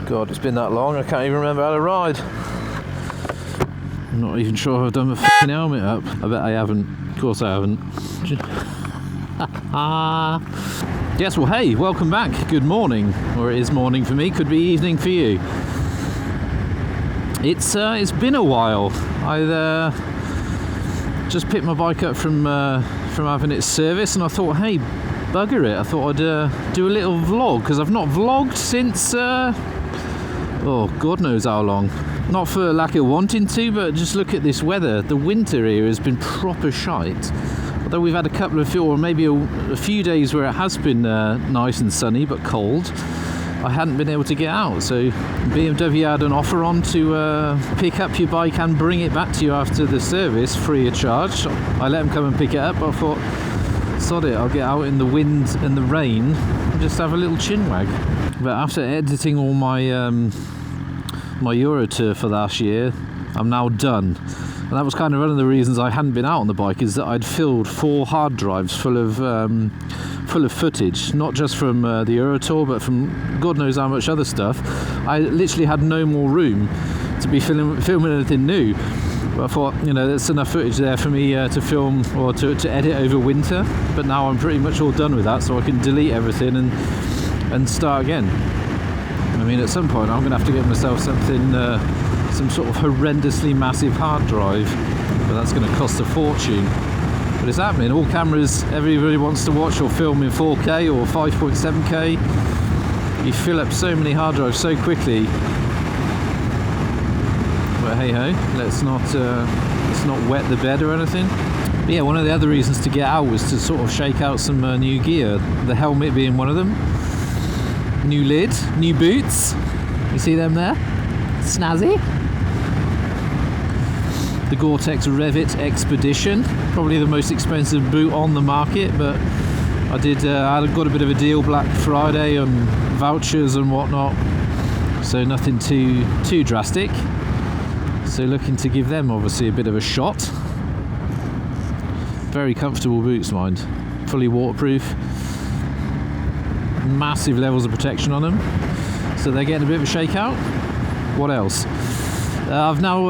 God, it's been that long, I can't even remember how to ride. I'm not even sure if I've done my fucking helmet up. I bet I haven't. Of course I haven't. Yes, well, hey, welcome back. Good morning. Or it is morning for me, could be evening for you. It's been a while. I just picked my bike up from having it serviced, and I thought, hey, bugger it. I thought I'd do a little vlog, because I've not vlogged since, oh, God knows how long. Not for lack of wanting to, but just look at this weather. The winter here has been proper shite. Although we've had a couple of, or maybe a few days where it has been nice and sunny, but cold. I hadn't been able to get out, so BMW had an offer on to pick up your bike and bring it back to you after the service, free of charge. I let them come and pick it up, but I thought, sod it, I'll get out in the wind and the rain and just have a little chin wag. But after editing all my my Euro tour for last year, I'm now done. And that was kind of one of the reasons I hadn't been out on the bike, is that I'd filled 4 hard drives full of footage, not just from the Euro tour, but from God knows how much other stuff. I literally had no more room to be filming anything new. But I thought, you know, there's enough footage there for me to film or to edit over winter. But now I'm pretty much all done with that, so I can delete everything and start again. I mean, at some point I'm going to have to get myself something, some sort of horrendously massive hard drive, but that's going to cost a fortune. But it's happening. All cameras everybody wants to watch or film in 4K or 5.7K. You fill up so many hard drives so quickly. But hey ho, let's not wet the bed or anything. But yeah, one of the other reasons to get out was to sort of shake out some new gear. The helmet being one of them. New lid, new boots. You see them there? Snazzy. The Gore-Tex Revit Expedition, probably the most expensive boot on the market, but I got a bit of a deal Black Friday on vouchers and whatnot, so nothing too drastic. So looking to give them obviously a bit of a shot. Very comfortable boots, mind. Fully waterproof. Massive levels of protection on them, so they're getting a bit of a shakeout. What else? I've now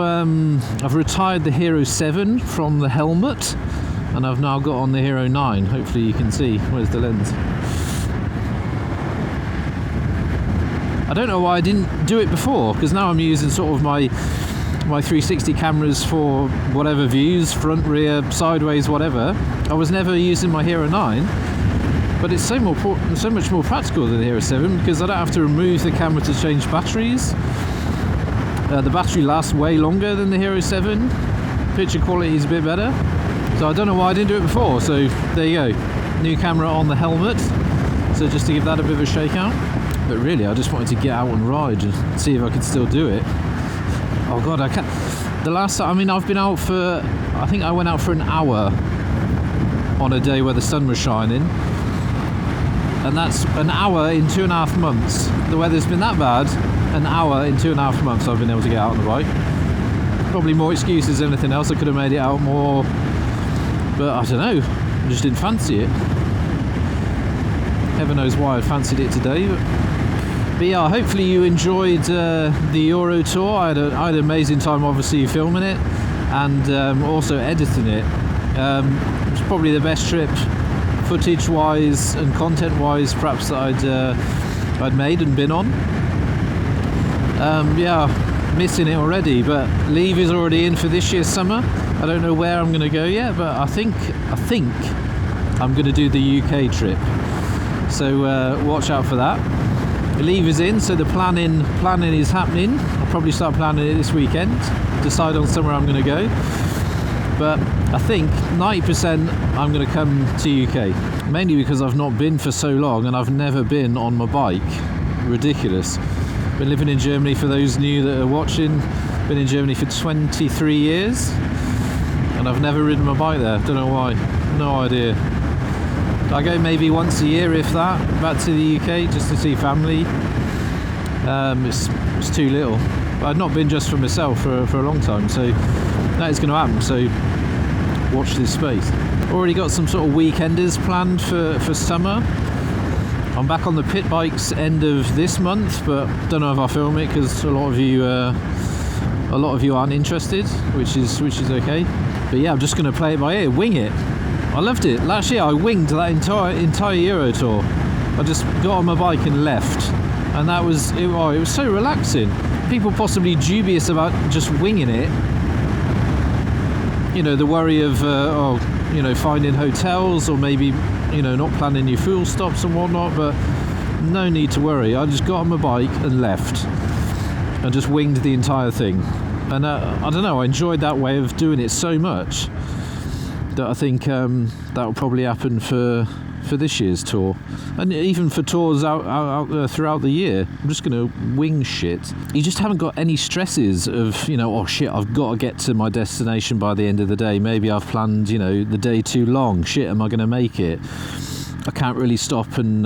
I've retired the Hero 7 from the helmet, and I've now got on the Hero 9. Hopefully you can see. Where's the lens? I don't know why I didn't do it before, because now I'm using sort of my 360 cameras for whatever views, front, rear, sideways, whatever. I was never using my Hero 9. But it's so much more practical than the Hero 7, because I don't have to remove the camera to change batteries. The battery lasts way longer than the Hero 7. Picture quality is a bit better. So I don't know why I didn't do it before. So there you go. New camera on the helmet. So just to give that a bit of a shakeout. But really, I just wanted to get out and ride and see if I could still do it. Oh God, I can't. The last time, I mean, I've been out for, I think I went out for an hour on a day where the sun was shining. And that's an hour in 2.5 months. The weather's been that bad, an hour in 2.5 months I've been able to get out on the bike. Probably more excuses than anything else. I could have made it out more, but I don't know, I just didn't fancy it. Heaven knows why I fancied it today. But yeah, hopefully you enjoyed the Euro tour. I had an amazing time obviously filming it, and also editing it. It was probably the best trip footage wise and content wise perhaps that I'd made and been on. Yeah, missing it already, but leave is already in for this year's summer. I don't know where I'm going to go yet, but I think I'm going to do the UK trip, so watch out for that. The leave is in, so the planning is happening. I'll probably start planning it this weekend, decide on somewhere I'm going to go. But I think 90% I'm going to come to UK, mainly because I've not been for so long and I've never been on my bike. Ridiculous. Been living in Germany, for those new that are watching, been in Germany for 23 years and I've never ridden my bike there. Don't know why, no idea. I go maybe once a year, if that, back to the UK just to see family. It's too little. But I've not been just for myself for a long time, so that is going to happen, so watch this space. Already got some sort of weekenders planned for summer. I'm back on the pit bikes end of this month, but don't know if I'll film it because a lot of you aren't interested, which is okay. But yeah, I'm just going to play it by ear, wing it. I loved it. Last year I winged that entire Euro tour. I just got on my bike and left, and that was it. Oh, it was so relaxing. People possibly dubious about just winging it. You know, the worry of finding hotels, or maybe not planning your fuel stops and whatnot. But no need to worry. I just got on my bike and left, and just winged the entire thing. And I don't know. I enjoyed that way of doing it so much that I think that will probably happen for this year's tour, and even for tours out throughout the year. I'm just going to wing shit. You just haven't got any stresses of, oh shit, I've got to get to my destination by the end of the day. Maybe I've planned, the day too long. Shit, am I going to make it? I can't really stop and,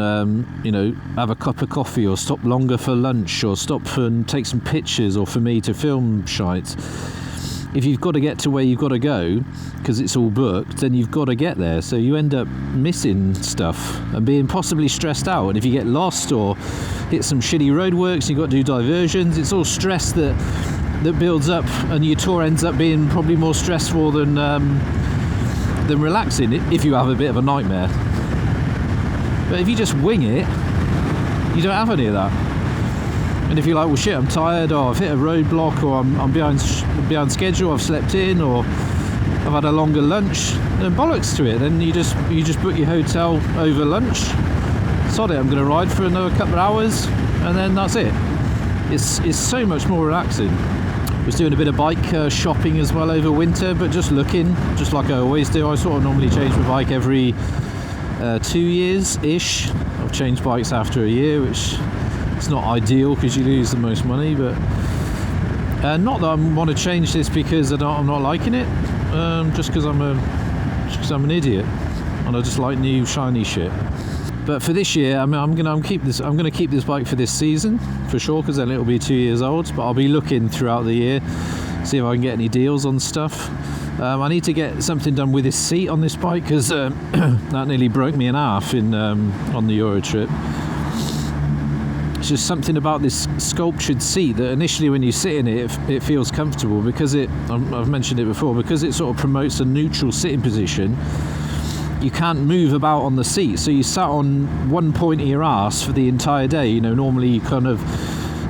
have a cup of coffee, or stop longer for lunch, or stop and take some pictures, or for me to film shite. If you've got to get to where you've got to go because it's all booked, then you've got to get there. So you end up missing stuff and being possibly stressed out. And if you get lost or hit some shitty roadworks, you've got to do diversions. It's all stress that builds up, and your tour ends up being probably more stressful than relaxing if you have a bit of a nightmare. But if you just wing it, you don't have any of that. And if you're like, well shit, I'm tired, or I've hit a roadblock, or I'm behind schedule, I've slept in, or I've had a longer lunch, then bollocks to it. Then you just book your hotel over lunch. Sod it, I'm going to ride for another couple of hours, and then that's it. It's so much more relaxing. I was doing a bit of bike shopping as well over winter, but just looking, just like I always do. I sort of normally change my bike every 2 years-ish. I've changed bikes after a year, which it's not ideal because you lose the most money, but not that I want to change this because I'm not liking it, just because I'm an idiot and I just like new shiny shit. But for this year, I'm going to keep this bike for this season for sure, because then it'll be 2 years old. But I'll be looking throughout the year, see if I can get any deals on stuff. I need to get something done with this seat on this bike, because that nearly broke me in half on the Euro trip. It's just something about this sculptured seat that initially when you sit in it feels comfortable, because I've mentioned it before, because it sort of promotes a neutral sitting position. You can't move about on the seat, so you sat on one point of your arse for the entire day. Normally you kind of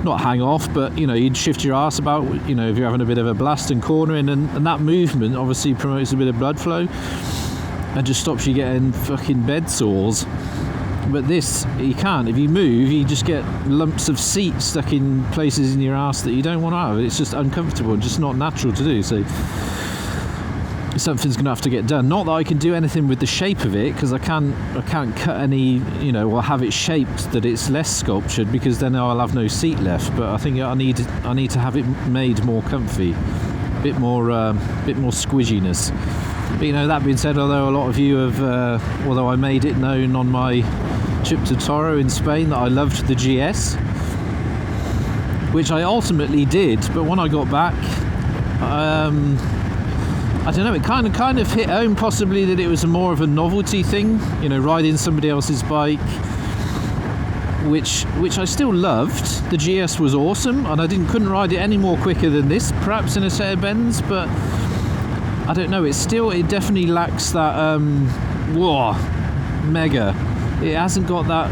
not hang off, but you'd shift your arse about, if you're having a bit of a blast and cornering, and that movement obviously promotes a bit of blood flow and just stops you getting fucking bed sores. But this, you can't. If you move, you just get lumps of seat stuck in places in your ass that you don't want to have. It's just uncomfortable and just not natural to do. So something's going to have to get done. Not that I can do anything with the shape of it, because I can't cut any, or have it shaped that it's less sculptured, because then I'll have no seat left. But I think I need to have it made more comfy, bit more squishiness. But that being said, although a lot of you have, although I made it known on my trip to Toro in Spain that I loved the GS, which I ultimately did, but when I got back, I don't know, it kind of hit home possibly that it was more of a novelty thing, riding somebody else's bike, which I still loved. The GS was awesome, and I couldn't ride it any more quicker than this, perhaps in a set of bends, but I don't know, it definitely lacks that mega. It hasn't got that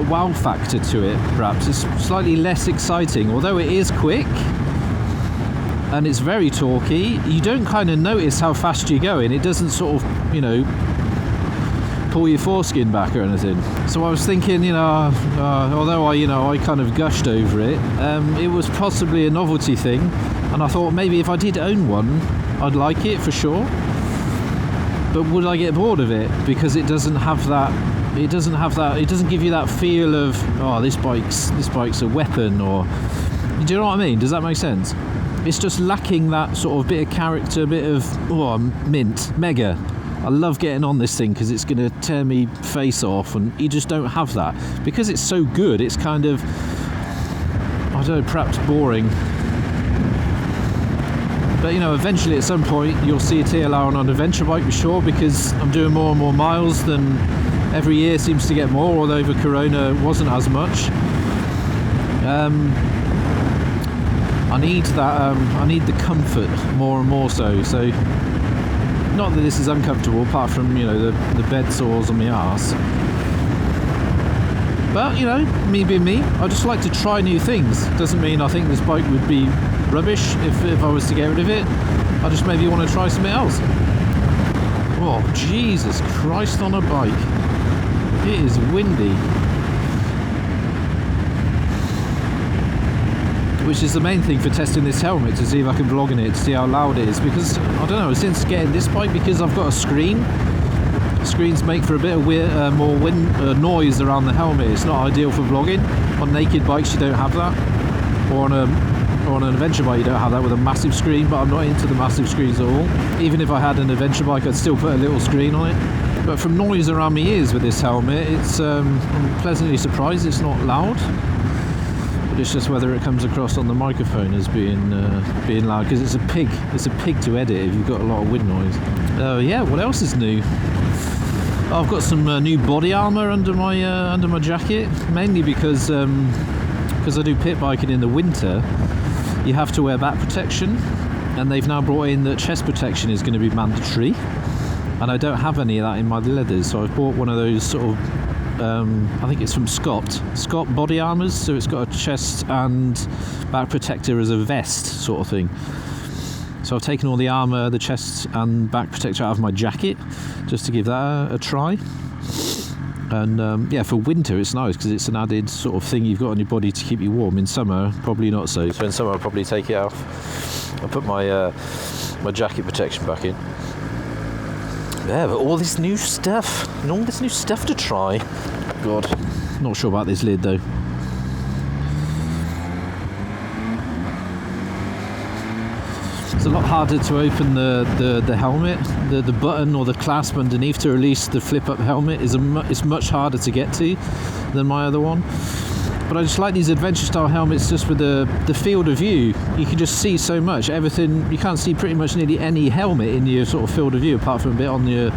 wow factor to it. Perhaps it's slightly less exciting, although it is quick and it's very torquey. You don't kind of notice how fast you're going. It doesn't sort of pull your foreskin back or anything. So I was thinking, although I kind of gushed over it, it was possibly a novelty thing, and I thought maybe if I did own one, I'd like it for sure. But would I get bored of it? Because it doesn't have that. It doesn't give you that feel of, oh, this bike's a weapon, or, do you know what I mean? Does that make sense? It's just lacking that sort of bit of character, a bit of mint, mega. I love getting on this thing because it's going to tear me face off, and you just don't have that because it's so good. It's kind of, I don't know, perhaps boring. But eventually at some point you'll see a TLR on an adventure bike for sure, because I'm doing more and more miles than Every year seems to get more, although over Corona it wasn't as much. I need that. I need the comfort more and more so. So, not that this is uncomfortable, apart from, you know, the bed sores on my arse. But, you know, me being me, I just like to try new things. Doesn't mean I think this bike would be rubbish if I was to get rid of it. I just maybe want to try something else. Oh, Jesus Christ on a bike. It is windy. Which is the main thing for testing this helmet, to see if I can vlog in it, to see how loud it is. Because, I don't know, since getting this bike, because I've got a screen, screens make for a bit of weird, more noise around the helmet. It's not ideal for vlogging. On naked bikes you don't have that, or on an adventure bike you don't have that with a massive screen, but I'm not into the massive screens at all. Even if I had an adventure bike I'd still put a little screen on it. But from noise around my ears with this helmet, it's I'm pleasantly surprised it's not loud. But it's just whether it comes across on the microphone as being loud, because it's a pig to edit if you've got a lot of wind noise. Yeah, what else is new? I've got some new body armour under my jacket, mainly because I do pit biking in the winter. You have to wear back protection, and they've now brought in that chest protection is going to be mandatory, and I don't have any of that in my leathers, so I've bought one of those sort of I think it's from Scott body armours, so it's got a chest and back protector as a vest sort of thing. So I've taken all the armour, the chest and back protector out of my jacket just to give that a try. And yeah, for winter it's nice because it's an added sort of thing you've got on your body to keep you warm. In summer, probably not so. So in summer I'll probably take it off. I'll put my my jacket protection back in. Yeah, but all this new stuff and all this new stuff to try. God, not sure about this lid though. It's a lot harder to open the helmet. The button or the clasp underneath to release the flip up helmet is much harder to get to than my other one. But I just like these adventure style helmets just with the field of view. You can just see so much, everything. You can't see pretty much nearly any helmet in your sort of field of view apart from a bit on your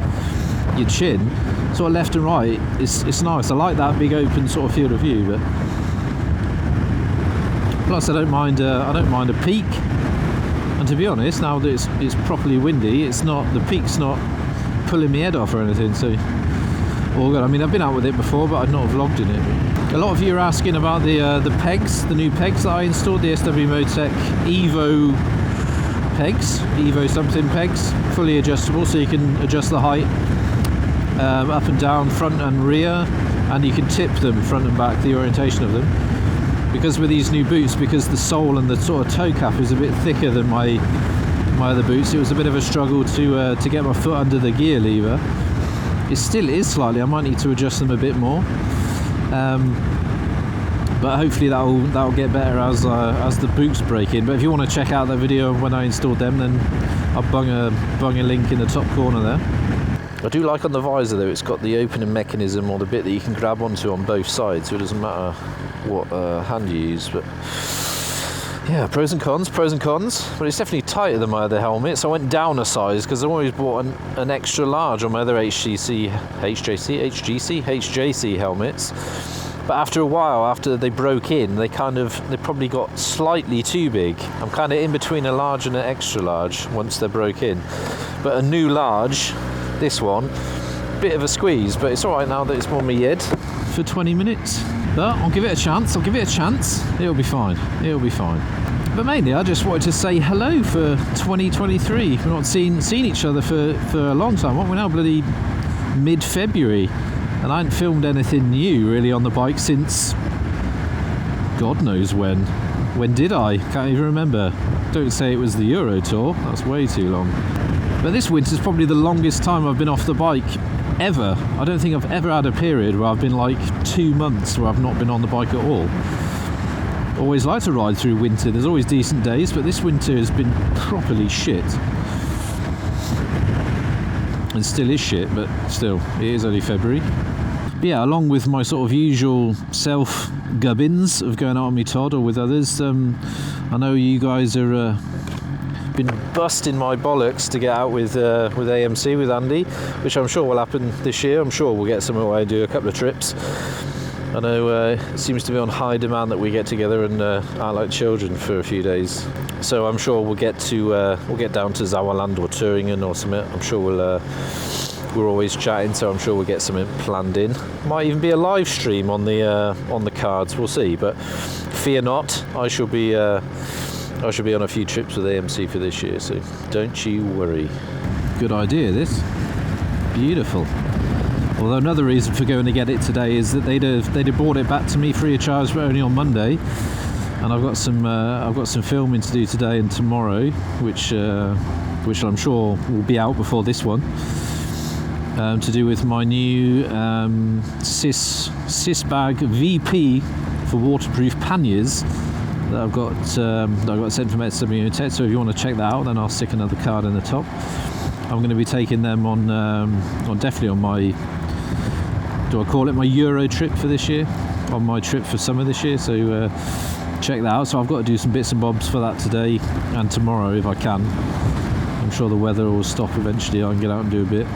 chin. Sort of left and right, it's nice. I like that big open sort of field of view. But plus I don't mind a peak. And to be honest, now that it's properly windy, the peak's not pulling my head off or anything, so all good. I mean, I've been out with it before, but I've not vlogged in it. A lot of you are asking about the pegs, the new pegs that I installed, the SW Motec Evo pegs, Evo something pegs, fully adjustable, so you can adjust the height up and down, front and rear, and you can tip them front and back, the orientation of them. Because with these new boots, because the sole and the sort of toe cap is a bit thicker than my other boots, it was a bit of a struggle to get my foot under the gear lever. It still is slightly. I might need to adjust them a bit more, but hopefully that'll get better as the boots break in. But if you want to check out that video of when I installed them, then I'll bung a link in the top corner there. I do like on the visor though, it's got the opening mechanism, or the bit that you can grab onto on both sides, so it doesn't matter what hand you use. But yeah, pros and cons. But it's definitely tighter than my other helmet, so I went down a size because I always bought an extra large on my other HJC helmets. But after a while, after they broke in, they probably got slightly too big. I'm kind of in between a large and an extra large once they broke in. But a new large, this one, bit of a squeeze, but it's alright now that it's on my head for 20 minutes. But I'll give it a chance. It'll be fine. But mainly I just wanted to say hello for 2023. We've not seen each other for a long time. We're now bloody mid-February, and I haven't filmed anything new really on the bike since God knows when. When did I? Can't even remember. Don't say it was the Euro Tour. That's way too long. But this winter's probably the longest time I've been off the bike ever. I don't think I've ever had a period where I've been like 2 months where I've not been on the bike at all. Always like to ride through winter. There's always decent days, but this winter has been properly shit. And still is shit, but still, it is only February. But yeah, along with my sort of usual self-gubbins of going out on me Todd or with others, I know you guys are been busting my bollocks to get out with AMC with Andy, which I'm sure will happen this year. I'm sure we'll get somewhere where I do a couple of trips. I know it seems to be on high demand that we get together and act like children for a few days. So I'm sure we'll get down to Sauerland or Thüringen or something. I'm sure we're always chatting, so I'm sure we'll get something planned in. Might even be a live stream on the cards. We'll see. But fear not, I shall be on a few trips with AMC for this year. So don't you worry. Good idea, this. Beautiful. Although another reason for going to get it today is that they'd have brought it back to me free of charge, but only on Monday. And I've got some filming to do today and tomorrow, which I'm sure will be out before this one. To do with my new Sis bag VP for waterproof panniers that I've got sent from SW Tech. So if you want to check that out, then I'll stick another card in the top. I'm going to be taking them on definitely on my, do I call it my Euro trip for this year? On my trip for summer this year. So check that out. So I've got to do some bits and bobs for that today and tomorrow if I can. I'm sure the weather will stop eventually. I can get out and do a bit.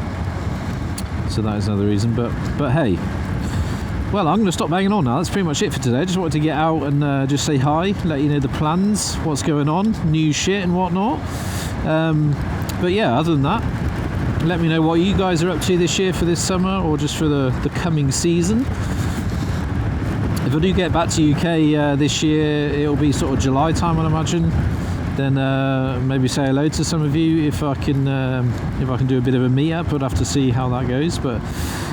So that is another reason. But hey, well, I'm going to stop banging on now. That's pretty much it for today. I just wanted to get out and just say hi, let you know the plans, what's going on, new shit and whatnot. But yeah, other than that, let me know what you guys are up to this year for this summer or just for the coming season. If I do get back to UK this year, it'll be sort of July time, I'd imagine. Then maybe say hello to some of you if I can do a bit of a meet-up. I'd have to see how that goes. But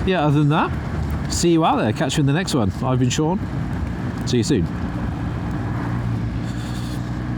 yeah, other than that, see you out there. Catch you in the next one. I've been Sean. See you soon.